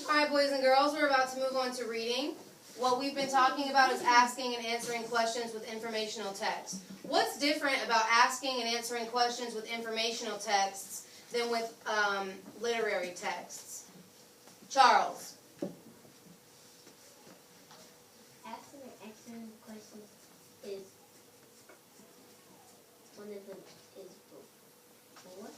Alright, boys and girls, we're about to move on to reading. What we've been talking about is asking and answering questions with informational text. What's different about asking and answering questions with informational texts than with literary texts? Charles. Asking and answering questions is one of them is before.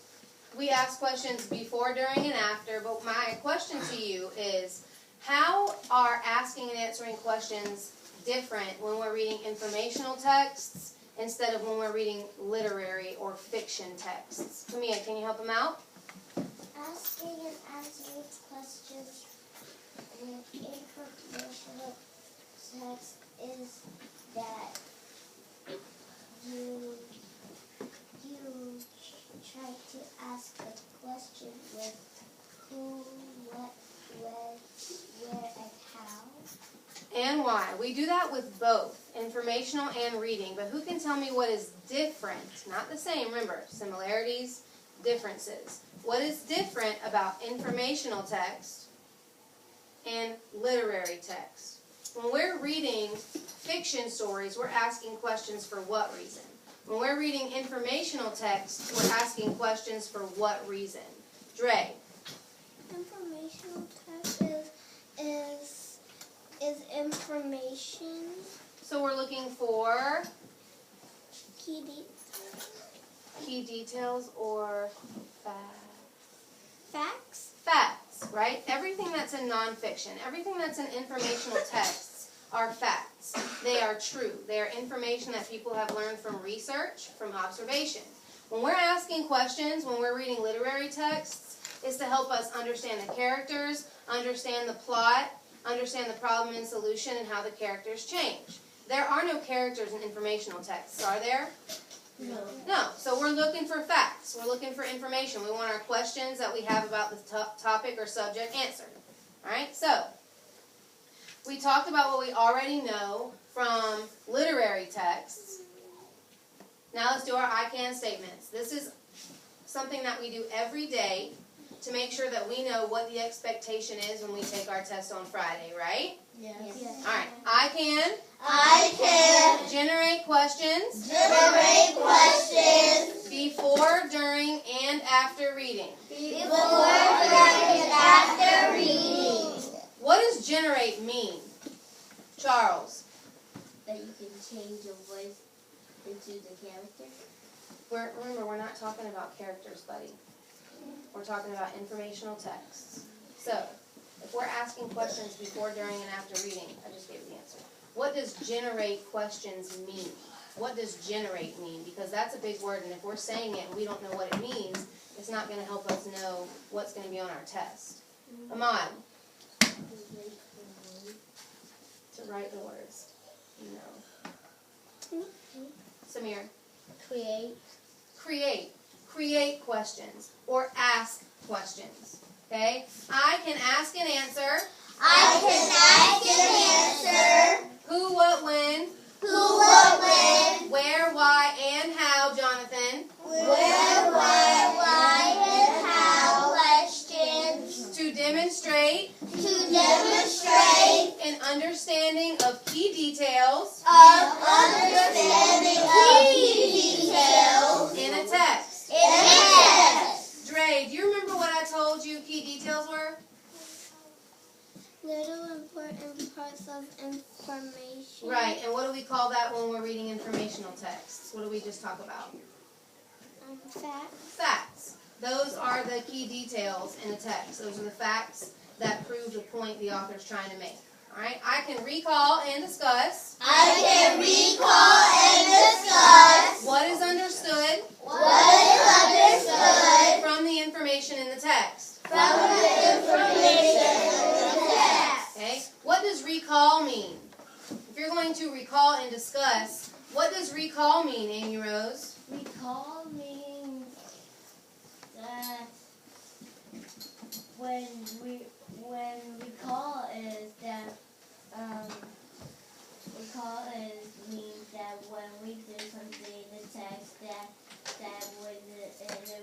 We ask questions before, during, and after, but my question to you is, how are asking and answering questions different when we're reading informational texts instead of when we're reading literary or fiction texts? Camille, can you help them out? Asking and answering questions with informational text is that you try to ask a question with who, what, when, where, and how. And why? We do that with both informational and reading, but who can tell me what is different? Not the same, remember, similarities, differences. What is different about informational text and literary text? When we're reading fiction stories, we're asking questions for what reason? When we're reading informational text, we're asking questions for what reason? Dre. Informational text is information. So we're looking for Key details or facts. Facts, right? Everything that's in nonfiction, everything that's in informational texts are facts. They are true. They are information that people have learned from research, from observation. When we're asking questions, when we're reading literary texts, it's to help us understand the characters, understand the plot, understand the problem and solution, and how the characters change. There are no characters in informational texts, are there? No. No. So we're looking for facts. We're looking for information. We want our questions that we have about the topic or subject answered. All right? So we talked about what we already know from literary texts. Now let's do our I can statements. This is something that we do every day to make sure that we know what the expectation is when we take our test on Friday, right? Yes. All right. I can generate questions before, during, and after reading. What does generate mean? Charles. That you can change your voice into the character. Remember, we're not talking about characters, buddy. We're talking about informational texts. So, if we're asking questions before, during, and after reading, I just gave the answer. What does generate questions mean? What does generate mean? Because that's a big word, and if we're saying it and we don't know what it means, it's not going to help us know what's going to be on our test. Ahmad. To write the words. No. Samir. Create questions or ask questions. Okay? I can ask and answer. Who, what, when. Where, why, and how, Jonathan. Questions. To demonstrate an understanding of key details in a text. Dre, do you remember what I told you key details were? Little important parts of information. Right, and what do we call that when we're reading informational texts? What do we just talk about? Facts. Facts. Those are the key details in a text. Those are the facts that prove the point the author's trying to make. All right, I can recall and discuss. What is understood. From the information in the text. Okay, what does recall mean? If you're going to recall and discuss, what does recall mean, Amy Rose? Recall means that when recall is that means that when we do something in the text that was in the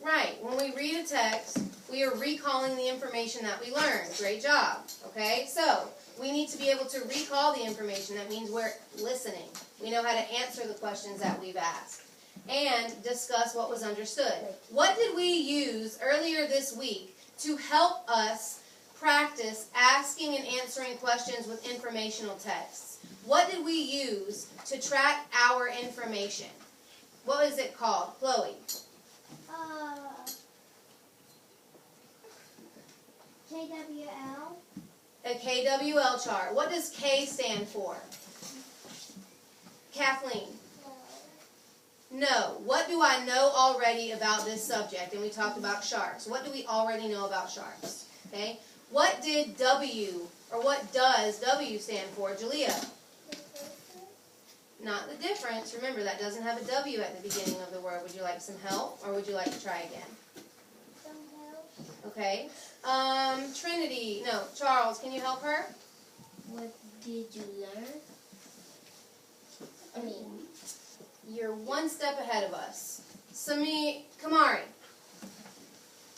Right. When we read a text, we are recalling the information that we learned. Great job. Okay? So, we need to be able to recall the information. That means we're listening. We know how to answer the questions that we've asked. And discuss what was understood. What did we use earlier this week to help us practice asking and answering questions with informational texts? What did we use to track our information? What is it called? Chloe? KWL. A KWL chart. What does K stand for? Kathleen? No. What do I know already about this subject? And we talked about sharks. What do we already know about sharks? Okay. What did W, or what does W stand for? Julia? Not the difference. Remember, that doesn't have a W at the beginning of the word. Would you like some help, or would you like to try again? Some help. Okay. Trinity. No. Charles, can you help her? What did you learn? I mean, You're one step ahead of us. Kamari.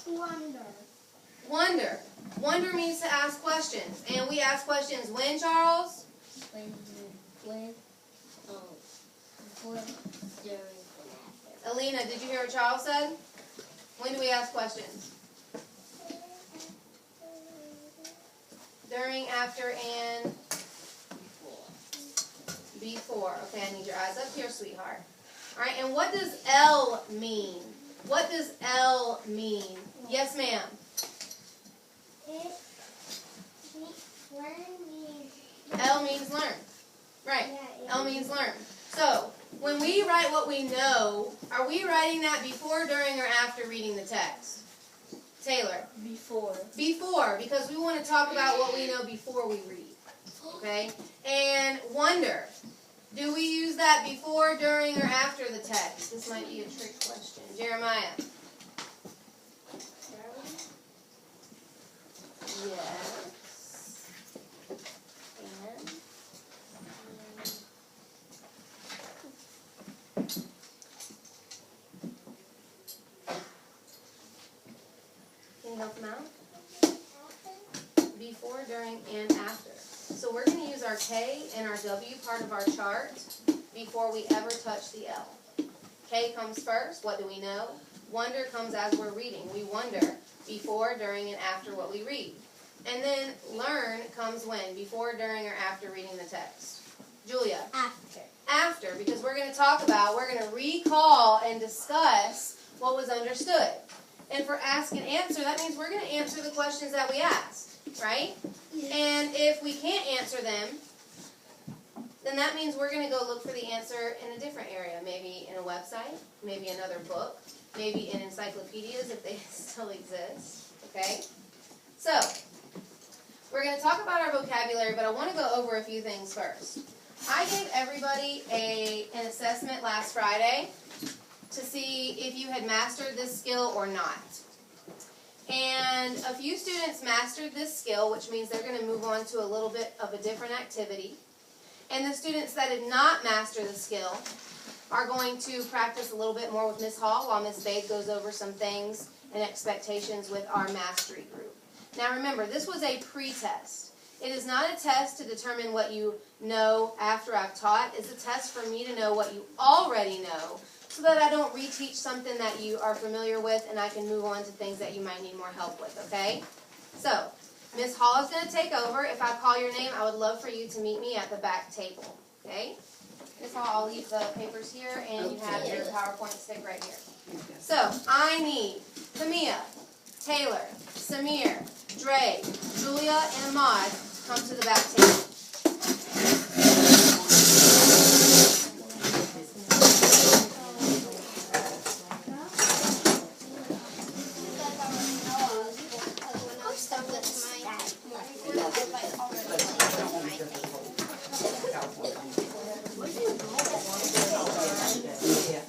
Wonder. Wonder. Wonder means to ask questions. And we ask questions when, Charles? when, before, during, and after. Alina, did you hear what Charles said? When do we ask questions? During, after, and before. Okay, I need your eyes up here, sweetheart. All right, and what does L mean? What does L mean? Yes, ma'am. Learn means. L means learn. Right. Yeah, L means learn. So, when we write what we know, are we writing that before, during, or after reading the text? Taylor? Before. Before, because we want to talk about what we know before we read. Okay? And wonder. Do we use that before, during, or after the text? This might be a trick question. Jeremiah? Yes. And? Can you help them out? Before, during, and after. So we're going to use our K and our W part of our chart before we ever touch the L. K comes first. What do we know? Wonder comes as we're reading. We wonder before, during, and after what we read. And then learn comes when? Before, during, or after reading the text. Julia? After. After, because we're going to recall and discuss what was understood. And for ask and answer, that means we're going to answer the questions that we asked, right? And if we can't answer them, then that means we're going to go look for the answer in a different area, maybe in a website, maybe another book, maybe in encyclopedias if they still exist, okay? So, we're going to talk about our vocabulary, but I want to go over a few things first. I gave everybody an assessment last Friday to see if you had mastered this skill or not. And a few students mastered this skill, which means they're going to move on to a little bit of a different activity. And the students that did not master the skill are going to practice a little bit more with Ms. Hall while Ms. Babe goes over some things and expectations with our mastery group. Now remember, this was a pre-test. It is not a test to determine what you know after I've taught. It's a test for me to know what you already know so that I don't reteach something that you are familiar with and I can move on to things that you might need more help with, okay? So, Ms. Hall is going to take over. If I call your name, I would love for you to meet me at the back table, okay? Ms. Hall, I'll leave the papers here and you have your PowerPoint stick right here. So, I need Tamia, Taylor, Samir, Dre, Julia, and Ahmad to come to the back table.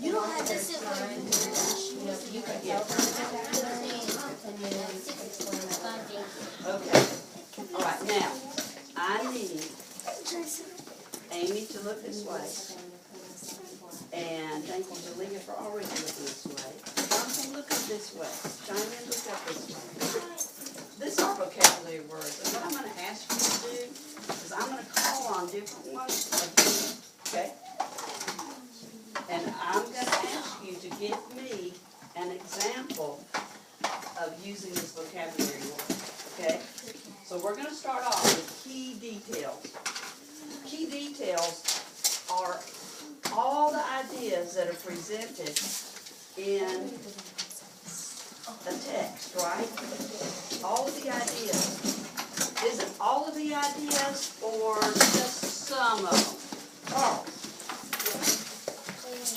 You don't have to sit where you Okay. All right, now, I need Amy to look this way. And thank you, Julia, for already looking this way. look at it this way. Cheyenne, look up this way. This are vocabulary words, and what I'm going to ask you to do is I'm going to call on different ones of these, okay? And I'm going to ask you to give me an example of using this vocabulary word, okay? So we're going to start off with key details. Key details are all the ideas that are presented in a text, right? All of the ideas. Is it all of the ideas or just some of them? Charles?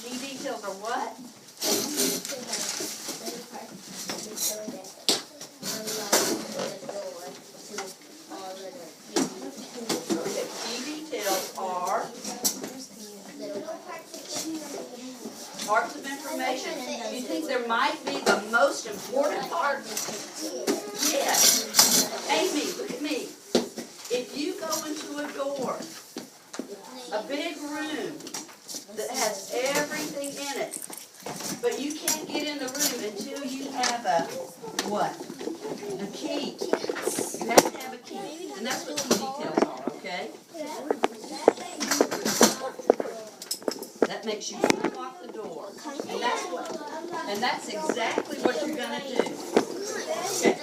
Key details are what? Okay, key details are parts of information. Do you think there might be the most important part? Yes. Amy, look at me. If you go into a door, a big room that has everything in it, but you can't get in the room until you have a what? A key. You have to have a key. And that's what key details are, okay? That makes you unlock the door. And that's exactly what you're going to do. Okay.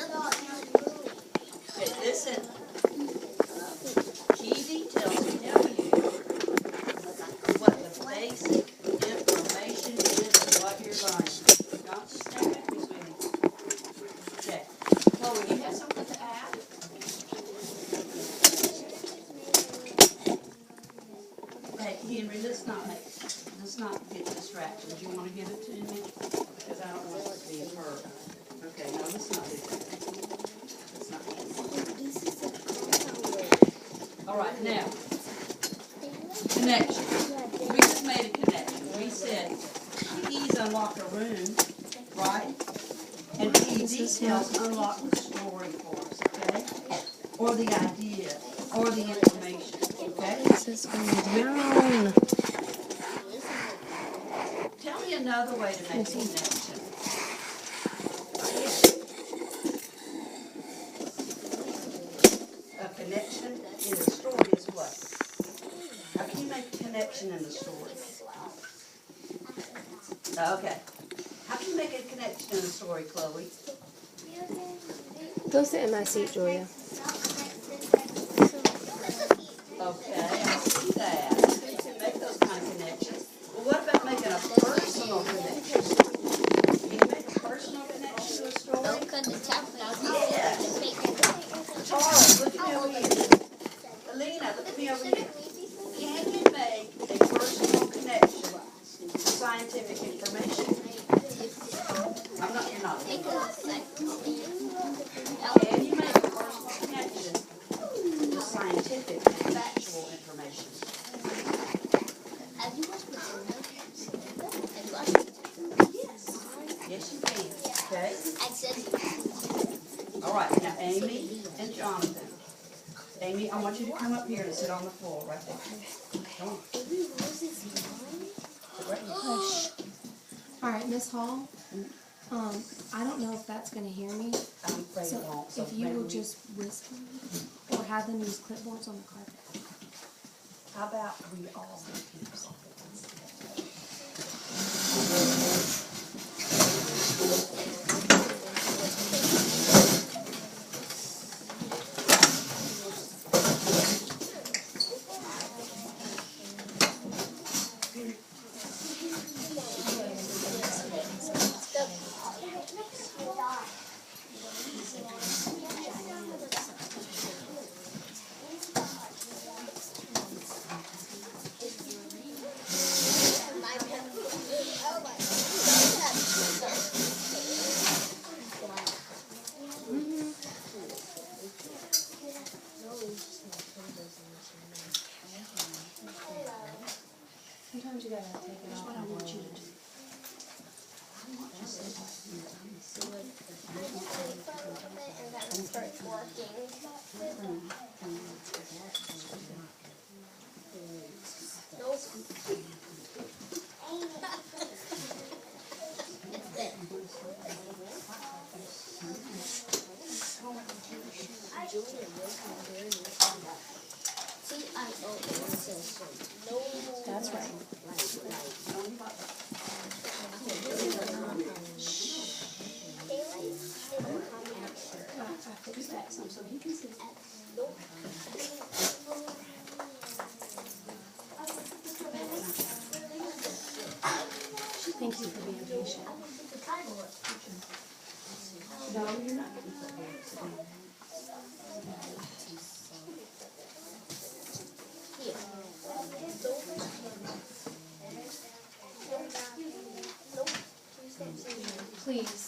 Okay, listen. Key details tell you what the basic information is of what you're learning. Don't just stand back, Miss Winnie. Okay. Chloe, you have something to add? Hey, Henry, let's not get distractions. You want to give it to me? Because I don't want it to be heard. Okay, no, let's not do that. Let's not do that. All right, now, connection. We just made a connection. We said keys unlock a room, right? And key details unlock the story for us, okay? Or the idea, or the information, okay? This is going down. Tell me another way to make a connection. A connection in the story is what? How can you make a connection in the story? Okay. How can you make a connection in the story, Chloe? Go sit in my seat, Julia. Okay, I see that. You can make those kind of connections. Well, what about making a personal connection? Can you make a personal connection to a story? Yes. Charles, look at me over here. Alina, look at me over here. Can you make a personal connection to scientific information? You're not. Can you make a personal connection to scientific and factual information? Yes, you can. Okay? All right, now Amy and Jonathan. Amy, I want you to come up here and sit on the floor right there. Come on. Sit right here. All right, Miss Hall. I don't know if that's going to hear me. I'm afraid it won't. So if you will just whisper or have them use clipboards on the carpet. How about we all repeat something? Sometimes you gotta take it off. What I want you to do. I fixed that. So he can see. Thank you for being patient. No, you're not getting so bad. Sit down. Please.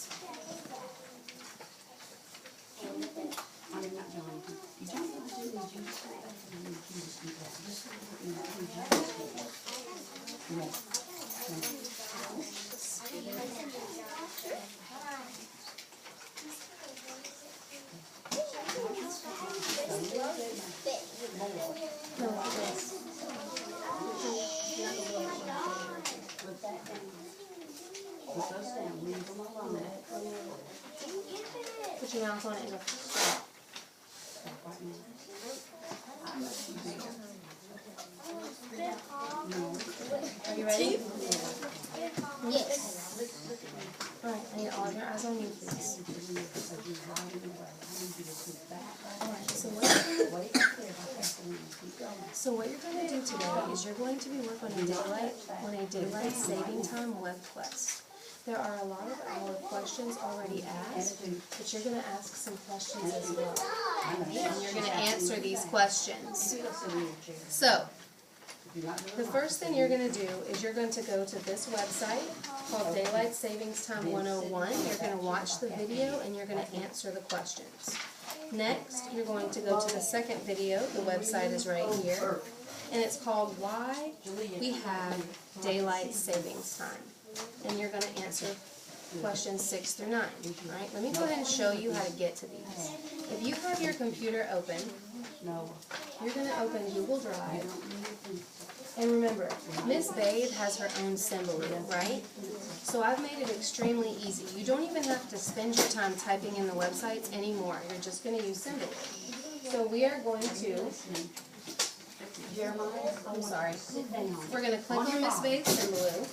I'm not going to. You don't want to do these. You just sit back and you just do that. Just you know, you just do that. No, like this. Put that down. Put those down. Leave them alone. Put your mouth on it and go. Stop. Right now. I must be bigger. No. Are you ready? Yes. Alright, I need all of your eyes on you, please. Alright, so what you're going to do today is you're going to be working on a daylight saving time web quest. There are a lot of our questions already asked, but you're going to ask some questions as well. And you're going to answer these questions. So, the first thing you're going to do is you're going to go to this website called Daylight Savings Time 101. You're going to watch the video and you're going to answer the questions. Next, you're going to go to the second video. The website is right here. And it's called Why We Have Daylight Savings Time. And you're going to answer questions 6 through 9. All right, let me go ahead and show you how to get to these. If you have your computer open, you're going to open Google Drive. And remember, Miss Babe has her own symbol, right? So I've made it extremely easy. You don't even have to spend your time typing in the websites anymore. You're just going to use symbols. So we are going to, I'm sorry, we're going to click on Miss Babe's symbol,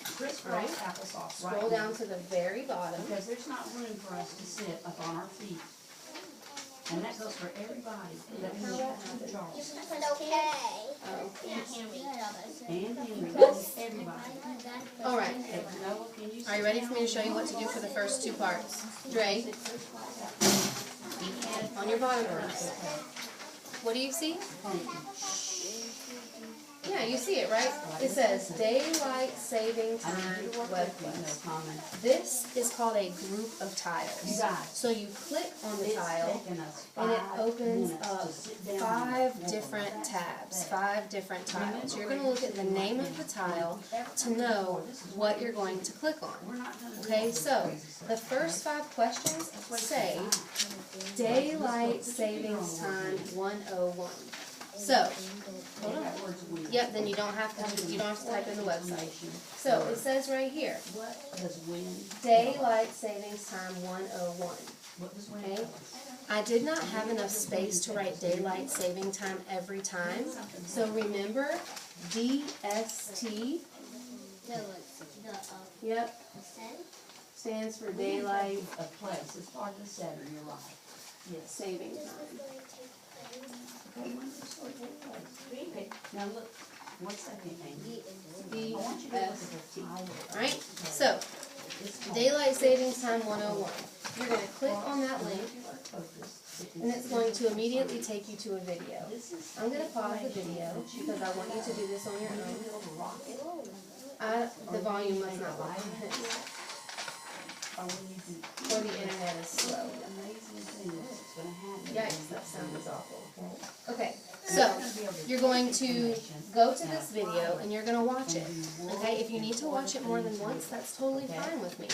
right? Scroll down to the very bottom. Because there's not room for us to sit up on our feet. And that goes for everybody. That goes for Charles. Okay. Oh. And Henry, everybody. All right. Noah, can you Are you ready for me to show you what to do for the first 2 parts? Dre, on your bottom parts. What do you see? Yeah, you see it, right? It says Daylight Saving Time Web Quest. This is called a group of tiles. So you click on the tile and it opens up 5 different tabs, 5 different tiles. You're going to look at the name of the tile to know what you're going to click on. Okay, so the first 5 questions say Daylight Savings Time 101. So, hold on. Yep, then you don't have to type in the website. So it says right here, Daylight Savings Time 101. Okay? I did not have enough space to write Daylight Saving Time every time. So remember, DST. Yep. Stands for Daylight of place. It's part of the center, you're right. Yes. Saving Time. Now look, what's that name? DST. I want you to look at the tile. Alright, so Daylight Savings Time 101. You're going to click on that link and it's going to immediately take you to a video. I'm going to pause the video because I want you to do this on your own. The volume must not work. Or the internet is slow. Yikes, that sound is awful. Okay, so you're going to go to this video and you're going to watch it. Okay, if you need to watch it more than once, that's totally fine with me.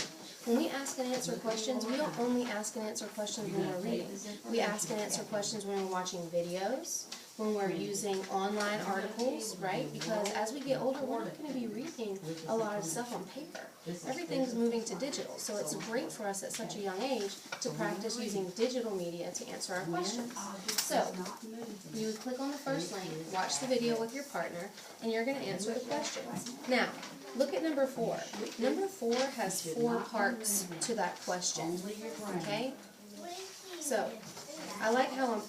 When we ask and answer questions, we don't only ask and answer questions when we're reading. We ask and answer questions when we're watching videos, when we're using online articles, right? Because as we get older, we're not going to be reading a lot of stuff on paper. Everything's moving to digital, so it's great for us at such a young age to practice using digital media to answer our questions. So, you would click on the first link, watch the video with your partner, and you're going to answer the questions. Now, look at number 4. Number 4 has 4 parts to that question, okay? So, I like how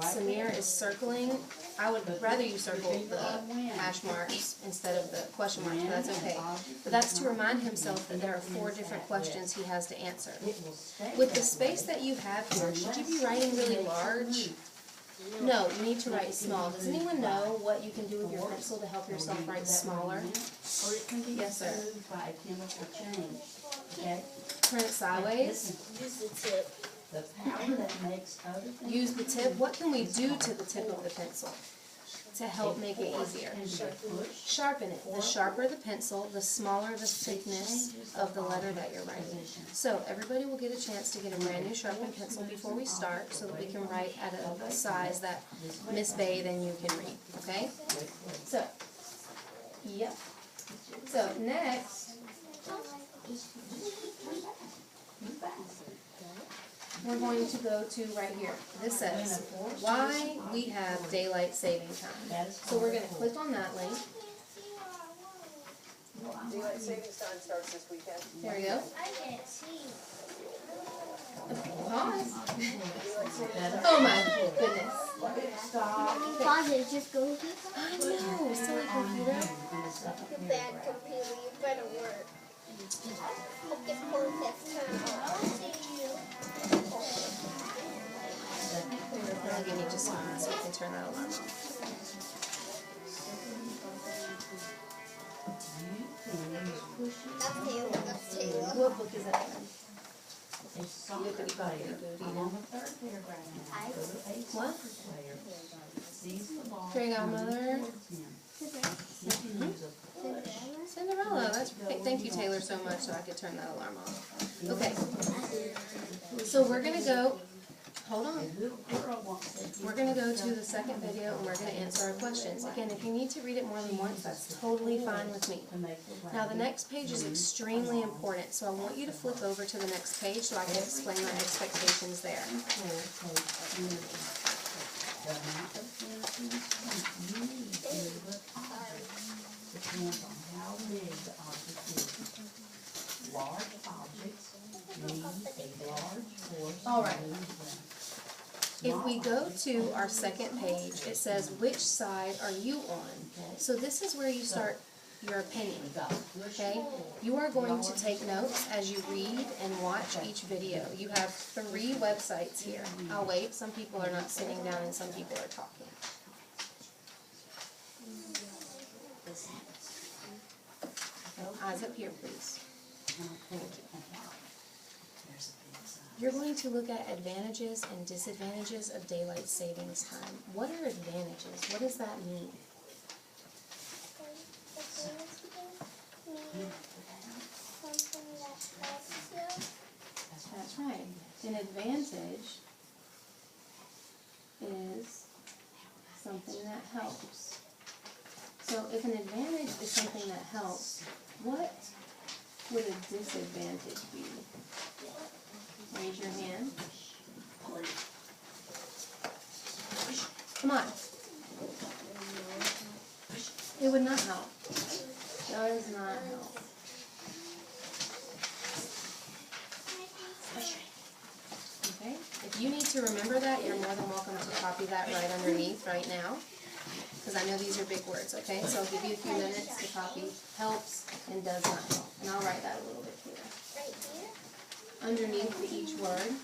Samir is circling. I would rather you circle the hash marks instead of the question marks, but that's okay. But that's to remind himself that there are 4 different questions he has to answer. With the space that you have here, should you be writing really large? No, you need to write small. Does anyone know what you can do with your pencil to help yourself write smaller? Yes, sir. Turn it sideways. Use the tip. The power that makes other things. Use the tip. What can we do to the tip of the pencil to help make it easier? Sharpen it. The sharper the pencil, the smaller the thickness of the letter that you're writing. So everybody will get a chance to get a brand new sharpened pencil before we start so that we can write at a size that Miss Bathe and you can read. Okay? So, yep. So next, we're going to go to right here. This says, why we have daylight saving time. So we're going to click on that link. Daylight savings time starts this weekend. There we go. I can't see. Pause. Oh my goodness. Pause it, just go. I know, silly computer. You bad computer, you better work. Okay, perfect. Turn on. I'll give you just a moment so you can turn that alarm off. That's Taylor, that's Taylor. What book is that in? What? Fairy Godmother? Cinderella, that's great. Thank you, Taylor, so much so I could turn that alarm off. Okay. So we're going to go, hold on. We're going to go to the second video and we're going to answer our questions. Again, if you need to read it more than once, that's totally fine with me. Now the next page is extremely important, so I want you to flip over to the next page so I can explain my expectations there. Depends on how big the object is. Large objects need a large force. All right. If we go to our second page, it says, which side are you on? So this is where you start your opinion, okay? You are going to take notes as you read and watch each video. You have 3 websites here. I'll wait. Some people are not sitting down and some people are talking. Eyes up here, please. Thank you. You're going to look at advantages and disadvantages of daylight savings time. What are advantages? What does that mean? That's right. An advantage is something that helps. So if an advantage is something that helps, what would a disadvantage be? Raise your hand. Come on. It would not help. Does not help. Okay? If you need to remember that, you're more than welcome to copy that right underneath right now. Because I know these are big words, okay? So I'll give you a few minutes to copy helps and does not help. And I'll write that a little bit here. Underneath each word.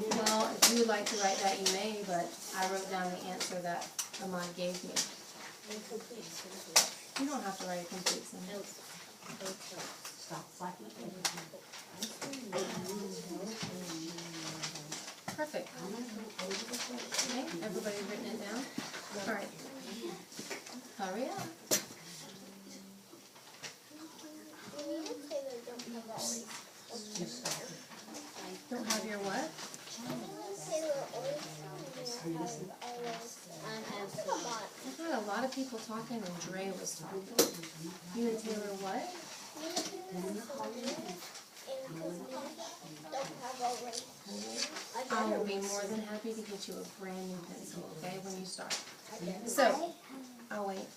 Well, if you would like to write that, you may, but I wrote down the answer that Ahmad gave me. You don't have to write a complete sentence. Stop slacking it. Perfect. Okay, everybody written it down? All right. Hurry up. Don't have your what? I had a lot of people talking and Dre was talking. You and Taylor what? I will be more than happy to get you a brand new pencil, okay, when you start. So, I'll wait.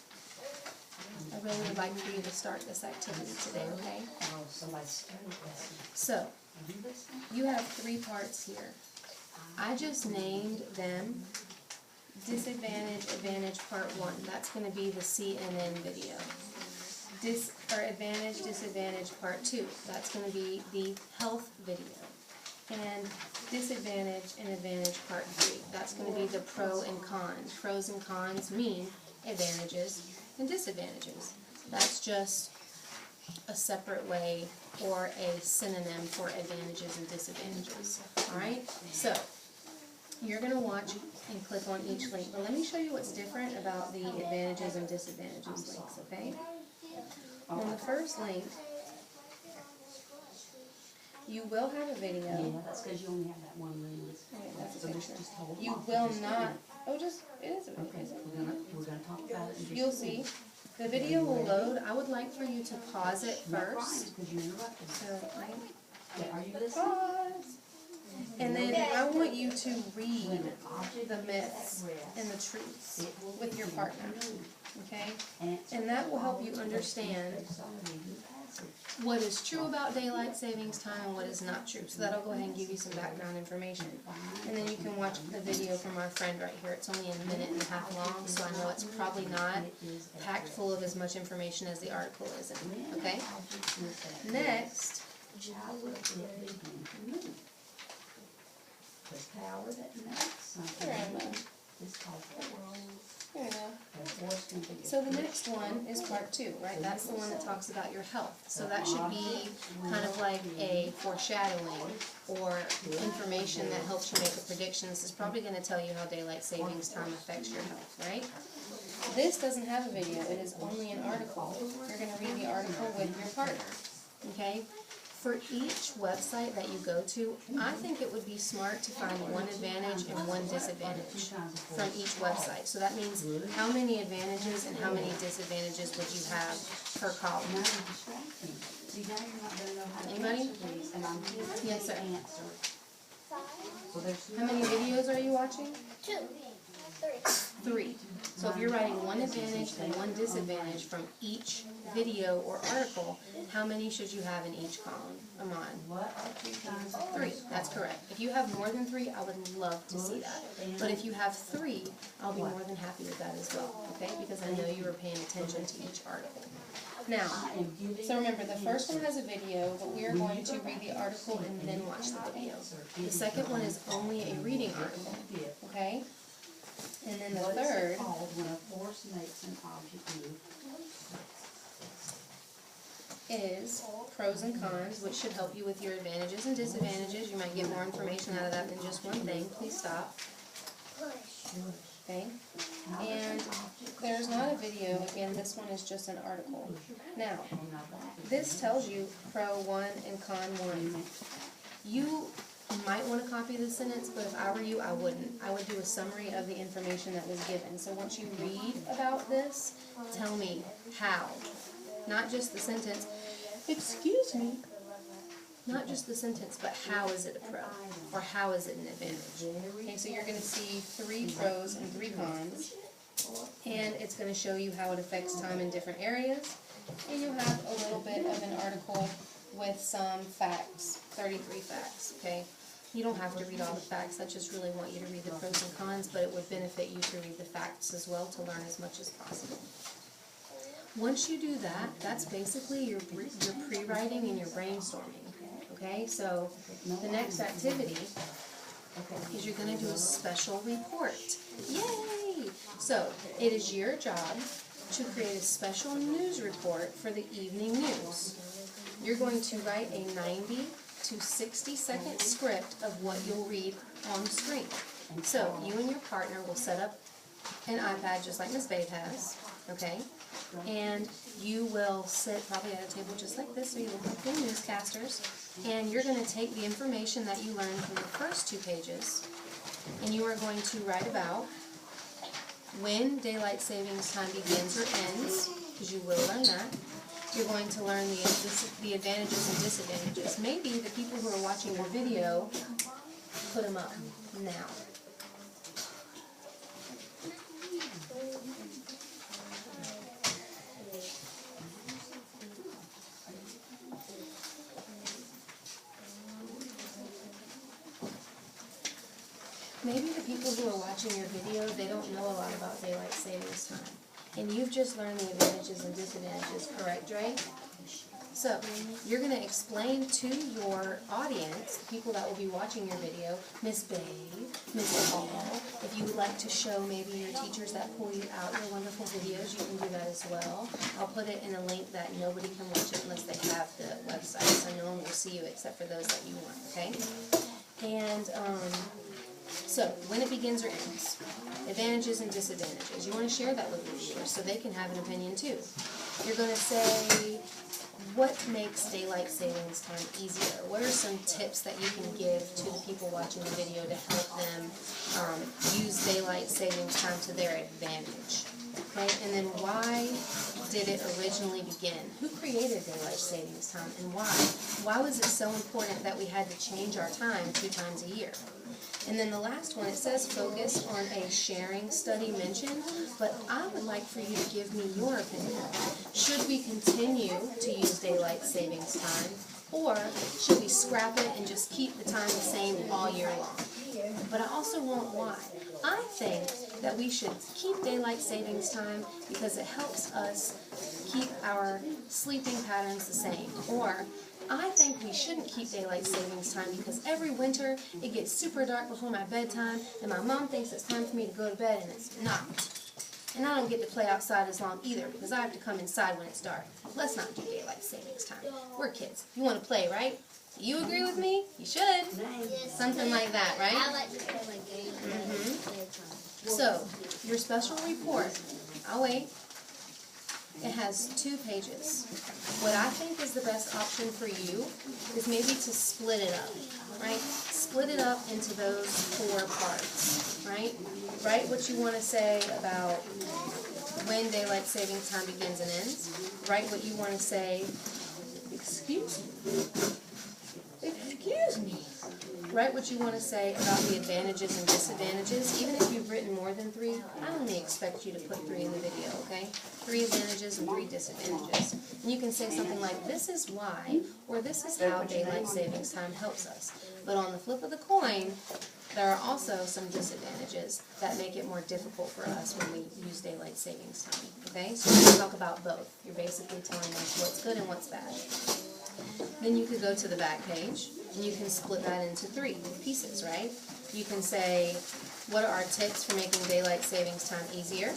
I really would like for you to start this activity today, okay? So, you have 3 parts here. I just named them disadvantage, advantage part 1. That's going to be the CNN video. Advantage, disadvantage part 2. That's going to be the health video. And disadvantage and advantage part 3. That's going to be the pro and cons. Pros and cons mean advantages and disadvantages. That's just a separate way or a synonym for advantages and disadvantages. Alright? So, you're going to watch and click on each link. But let me show you what's different about the advantages and disadvantages links, okay? On the first link, you will have a video. Yeah, that's because you only have that one lens. Okay, that's a So picture. just hold You on. will not, it is a video. Okay, we're gonna talk about it in just a You'll see, the video will load. I would like for you to pause it first. Because you interrupted me. So, Okay, are you listening? pause. And then I want you to read the myths and the truths with your partner, okay? And that will help you understand what is true about daylight savings time and what is not true. So that'll go ahead and give you some background information. And then you can watch the video from our friend right here. It's only a minute and a half long, so I know it's probably not packed full of as much information as the article is in, okay? Next, The power that makes something is called force. here we go. And force can be. So the next one is part 2, right? That's the one that talks about your health. So that should be kind of like a foreshadowing or information that helps you make a prediction. This is probably going to tell you how daylight savings time affects your health, right? This doesn't have a video. It is only an article. You're going to read the article with your partner, okay? For each website that you go to, I think it would be smart to find one advantage and one disadvantage from each website. So that means how many advantages and how many disadvantages would you have per column? Now you're distracting. See, now you're not gonna know how to Anybody? answer these, and I'm giving you Yes, the sir. answer. So there's How many videos are you watching? 2, 3. 3. So if you're writing one advantage and one disadvantage from each video or article, how many should you have in each column? Amon? what are 2 times of 3. That's correct. If you have more than 3, I would love to see that. But if you have 3, I'll be more than happy with that as well, okay? Because I know you were paying attention to each article. Now, I am giving so remember, the first one has a video, but we are going to read the article and then watch the video. The second one is only a reading article, okay? And then the what is third it called when a force makes an object move? is pros and cons, which should help you with your advantages and disadvantages. You might get more information out of that than just one thing. Please stop. Okay? And there's not a video. Again, this one is just an article. Now, this tells you pro 1 and con 1. You might want to copy this sentence, but if I were you, I wouldn't. I would do a summary of the information that was given. So once you read about this, tell me how. Not just the sentence, excuse me, not just the sentence, but how is it a pro, or how is it an advantage. Okay, so you're going to see 3 pros and 3 cons, and it's going to show you how it affects time in different areas, and you have a little bit of an article with some facts, 33 facts, okay? You don't have to read all the facts, I just really want you to read the pros and cons, but it would benefit you to read the facts as well to learn as much as possible. Once you do that, that's basically your pre-writing and your brainstorming, okay? So the next activity is you're going to do a special report. Yay! So, it is your job to create a special news report for the evening news. You're going to write a 90 to 60-second script of what you'll read on screen. So, you and your partner will set up an iPad just like Miss Babe has, okay? And you will sit probably at a table just like this, so you look like the newscasters, and you're going to take the information that you learned from the first 2 pages, and you are going to write about when daylight savings time begins or ends, because you will learn that. You're going to learn the advantages and disadvantages. Maybe the people who are watching your video, put them up now. Maybe the people who are watching your video, they don't know a lot about daylight savings time. And you've just learned the advantages and disadvantages, correct, Dre? So, you're going to explain to your audience, the people that will be watching your video, Miss Babe, Miss Paul, if you would like to show maybe your teachers that pull you out your wonderful videos, you can do that as well. I'll put it in a link that nobody can watch it unless they have the website, so no one will see you except for those that you want, okay? And, so, when it begins or ends, advantages and disadvantages. You want to share that with your viewers so they can have an opinion too. You're going to say, what makes daylight savings time easier? What are some tips that you can give to the people watching the video to help them use daylight savings time to their advantage? Okay, and then why did it originally begin? Who created daylight savings time and why? Why was it so important that we had to change our time 2 times a year? And then the last one, it says focus on a sharing study mentioned, but I would like for you to give me your opinion. Should we continue to use daylight savings time, or should we scrap it and just keep the time the same all year long? But I also want why. I think that we should keep daylight savings time because it helps us keep our sleeping patterns the same. Or I think we shouldn't keep daylight savings time because every winter it gets super dark before my bedtime and my mom thinks it's time for me to go to bed and it's not. And I don't get to play outside as long either because I have to come inside when it's dark. Let's not do daylight savings time. We're kids. You want to play, right? You agree with me? You should. Yes. Something like that, right? I like to play my game. So, your special report, I'll wait. It has 2 pages. What I think is the best option for you is maybe to split it up, right? Split it up into those 4 parts, right? Write what you want to say about when daylight savings time begins and ends. Write what you want to say, excuse me. Write what you want to say about the advantages and disadvantages. Even if you've written more than 3, I only expect you to put 3 in the video, okay? 3 advantages and 3 disadvantages. And you can say something like, this is why, or this is how daylight savings time helps us. But on the flip of the coin, there are also some disadvantages that make it more difficult for us when we use daylight savings time, okay? So we're going to talk about both. You're basically telling us what's good and what's bad. Then you could go to the back page, and you can split that into 3 pieces, right? You can say, what are our tips for making daylight savings time easier?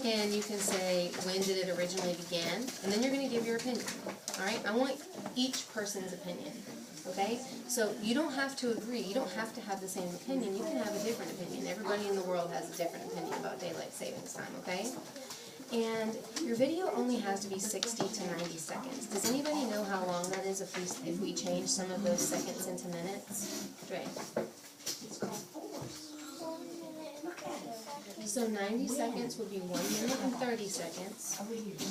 And you can say, when did it originally begin? And then you're going to give your opinion, all right? I want each person's opinion, okay? So you don't have to agree. You don't have to have the same opinion. You can have a different opinion. Everybody in the world has a different opinion about daylight savings time, okay? And your video only has to be 60 to 90 seconds. Does anybody know how long that is if we change some of those seconds into minutes? Dre. So 90 seconds would be 1 minute and 30 seconds,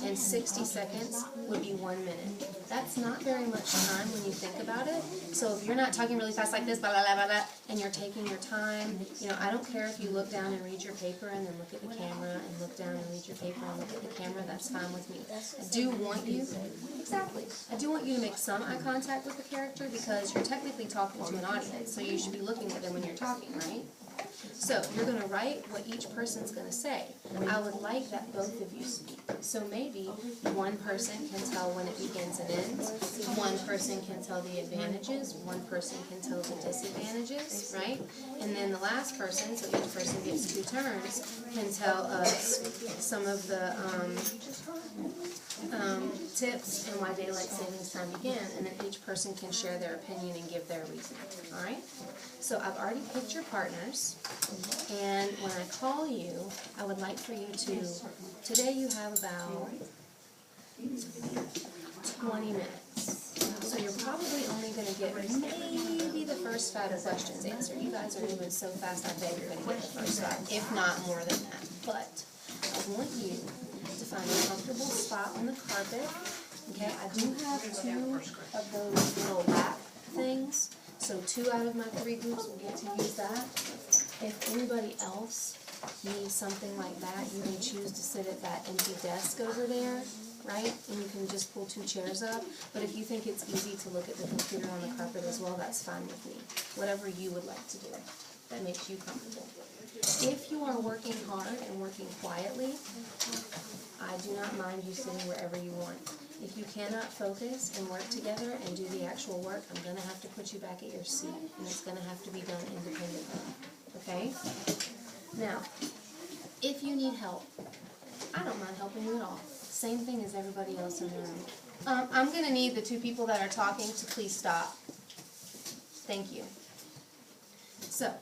and 60 seconds would be 1 minute. That's not very much time when you think about it. So if you're not talking really fast like this, blah, blah, blah, blah, blah, and you're taking your time, you know, I don't care if you look down and read your paper and then look at the camera and look down and read your paper and look at the camera, that's fine with me. I do want you, exactly, I do want you to make some eye contact with the character because you're technically talking to an audience, so you should be looking at them when you're talking, right? So, you're going to write what each person's going to say. I would like that both of you speak. So maybe one person can tell when it begins and ends, one one person can tell the advantages, one person can tell the disadvantages, right? And then the last person, so each person gets 2 turns, can tell us some of the tips and why daylight savings time began, and then each person can share their opinion and give their reason, all right? So I've already picked your partners, and when I call you, I would like for you to, today you have about 20 minutes. So you're probably only going to get maybe the first 5 questions answered. You guys are moving so fast, I bet you're going to get the first 5, if not more than that. But I want you to find a comfortable spot on the carpet. Okay, I do have 2 of those little lap things. So 2 out of my 3 groups will get to use that. If anybody else needs something like that, you may choose to sit at that empty desk over there, right? And you can just pull 2 chairs up. But if you think it's easy to look at the computer on the carpet as well, that's fine with me. Whatever you would like to do that makes you comfortable. If you are working hard and working quietly, I do not mind you sitting wherever you want. If you cannot focus and work together and do the actual work, I'm going to have to put you back at your seat, and it's going to have to be done independently. Okay? Now, if you need help, I don't mind helping you at all. Same thing as everybody else in the room. I'm going to need the 2 people that are talking to please stop. Thank you. So,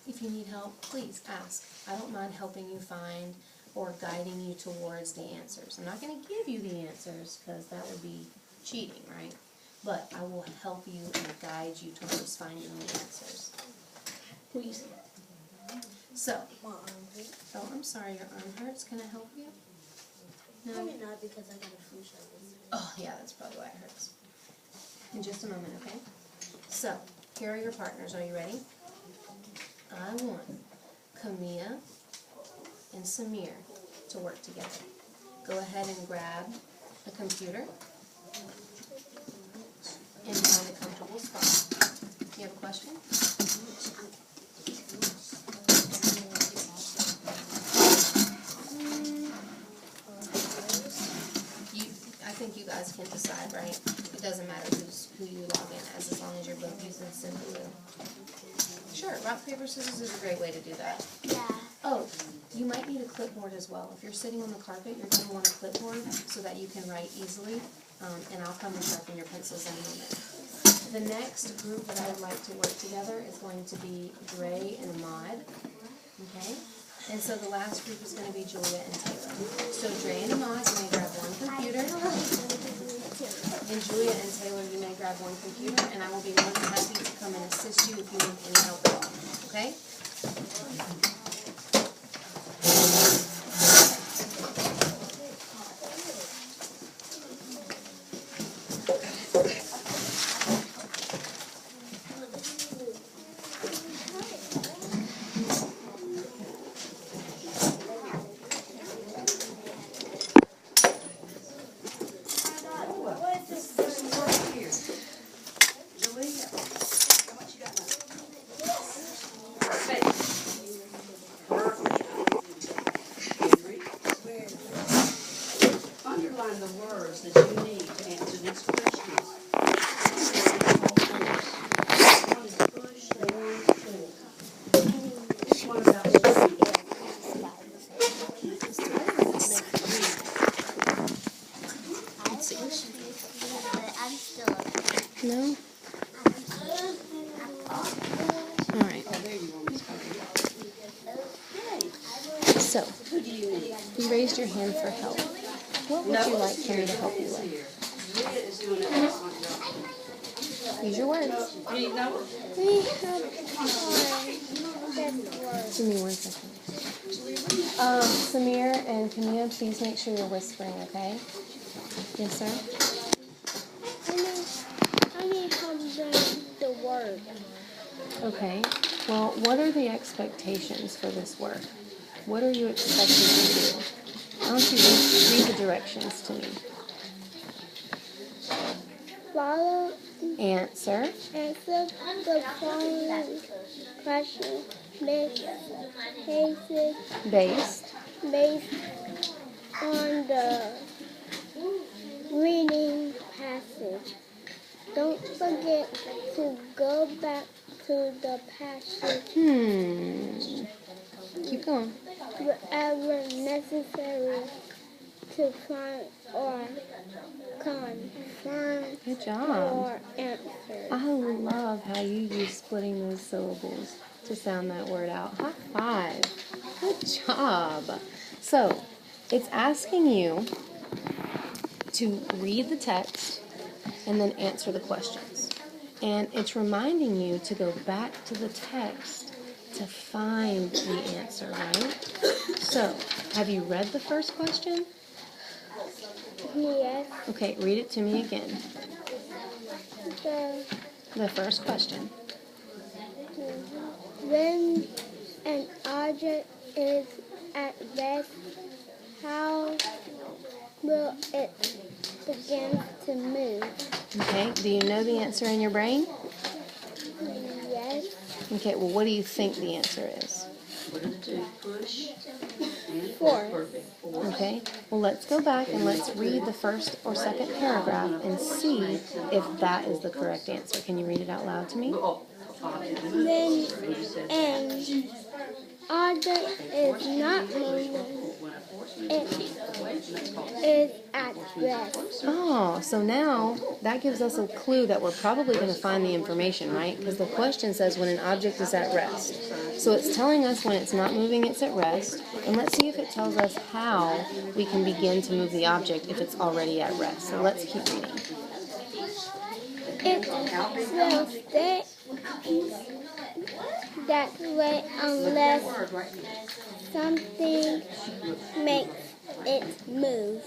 if you need help, please ask. I don't mind helping you find or guiding you towards the answers. I'm not going to give you the answers because that would be cheating, right? But I will help you and guide you towards finding the answers. Please. So, oh, I'm sorry, your arm hurts. Can I help you? No? Probably not because I got a flu shot. Oh, yeah, that's probably why it hurts. In just a moment, okay? So, here are your partners. Are you ready? I want Camilla and Samir to work together. Go ahead and grab a computer and find a comfortable spot. You have a question? I think you guys can decide, right? It doesn't matter who you log in as long as you're both using Simple. Sure, rock, paper, scissors is a great way to do that. Yeah. Oh, you might need a clipboard as well. If you're sitting on the carpet, you're going to want a clipboard so that you can write easily, and I'll come and sharpen your pencils in a moment. The next group that I would like to work together is going to be Dre and Ahmad, okay? And so the last group is going to be Julia and Taylor. So Dre and Ahmad, you may grab one computer, and Julia and Taylor, you may grab one computer, and I will be more than happy to come and assist you if you need any help at all, okay? Underline the words that you need to answer these questions. One is push and one is pull. This one about speed. But I'm still okay. No? All right. Oh, there you go, Miss Courtney. So, Who do you need? you raised your hand for help. What would you like for me to help you with? Julia is doing an excellent job. Use your words. You need no? We have Give me 1 second. Samir and Camilla, please make sure you're whispering, okay? Yes, sir? I need help learn the word. Okay. Well, what are the expectations for this work? What are you expected to do? Why don't you read the directions to me? Follow, Answer. answer the following question based on the reading passage. Don't forget to go back to the passage Keep going. wherever necessary to find or confirm Good job. your answer. I love how you use splitting those syllables to sound that word out. High five. Good job. So, it's asking you to read the text and then answer the questions. And it's reminding you to go back to the text to find the answer, right? So, have you read the first question? Yes, Okay, read it to me again. the The first question. when an object is at rest, how will it begin to move? Okay, do you know the answer in your brain? Yes, Okay, well, what do you think the answer is? What are the two? Push and Force. perfect. Force. Okay, well, let's go back and let's read the first or second paragraph and see if that is the correct answer. Can you read it out loud to me? Oh, when an object is not moving, it is at rest. Oh, so now that gives us a clue that we're probably going to find the information, right? Because the question says when an object is at rest. So it's telling us when it's not moving, it's at rest. And let's see if it tells us how we can begin to move the object if it's already at rest. So let's keep reading. It will stay that way unless something makes it move.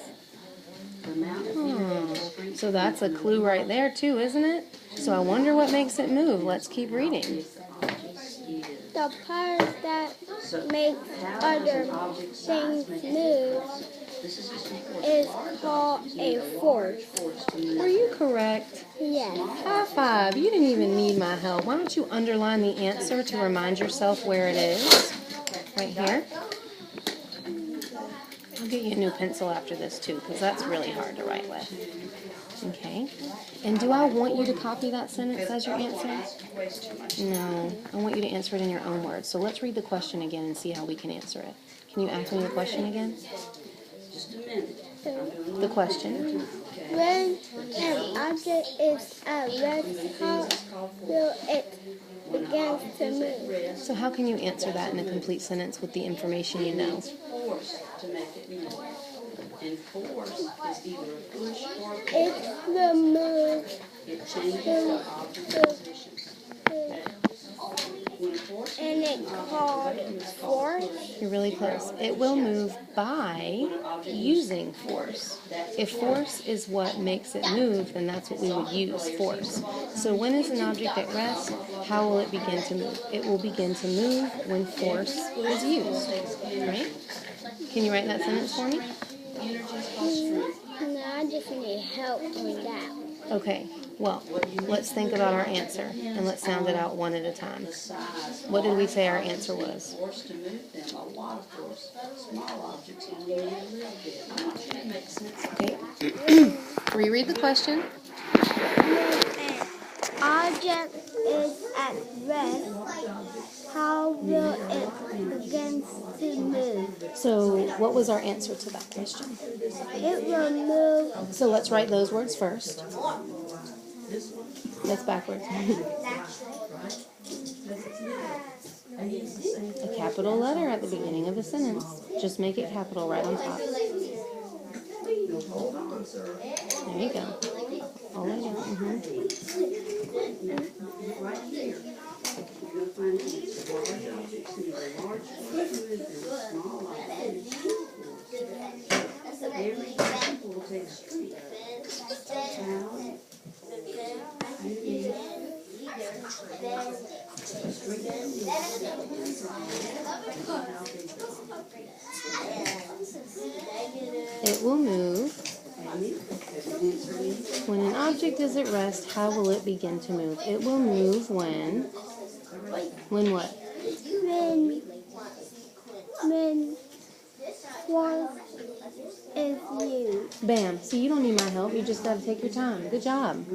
So that's a clue right there too, isn't it? So I wonder what makes it move. Let's keep reading. The part that makes other things move is called a force. Were you correct? Yes. High five. You didn't even need my help. Why don't you underline the answer to remind yourself where it is? Right here. I'll get you a new pencil after this too, because that's really hard to write with. Okay. And do I want you to copy that sentence as your answer? No. I want you to answer it in your own words. So let's read the question again and see how we can answer it. Can you ask me the question again? just a minute. The question. When an object is at rest, how will it begin to move? So how can you answer that in a complete sentence with the information you know? Force to make it move. And force is either a push or a pull. It will move It changes the object's position. When force and it called force. You're really close. It will move by using force. If force is what makes it move, then that's what we would use, force. So when is an object at rest? How will it begin to move? It will begin to move when force is used. Right? Can you write that sentence for me? No, I just need help with that. Okay. Well, let's think about our answer, and let's sound it out one at a time. What did we say our answer was? Force to move them, a lot of force. Small objects only need a little bit. I want you to make sense of Okay. Reread the question. Object is at rest. How will it begin to move? So, what was our answer to that question? It will move. So let's write those words first. That's backwards. A capital letter at the beginning of a sentence. Just make it capital right on top. There you go. All the way down. right here. You're going to find that it's large objects and the large force to move them, small objects. Every example will take strength. It will move. When an object is at rest, how will it begin to move? It will move when? When what? When Was is you. Bam. See, you don't need my help. You just got to take your time. Good job.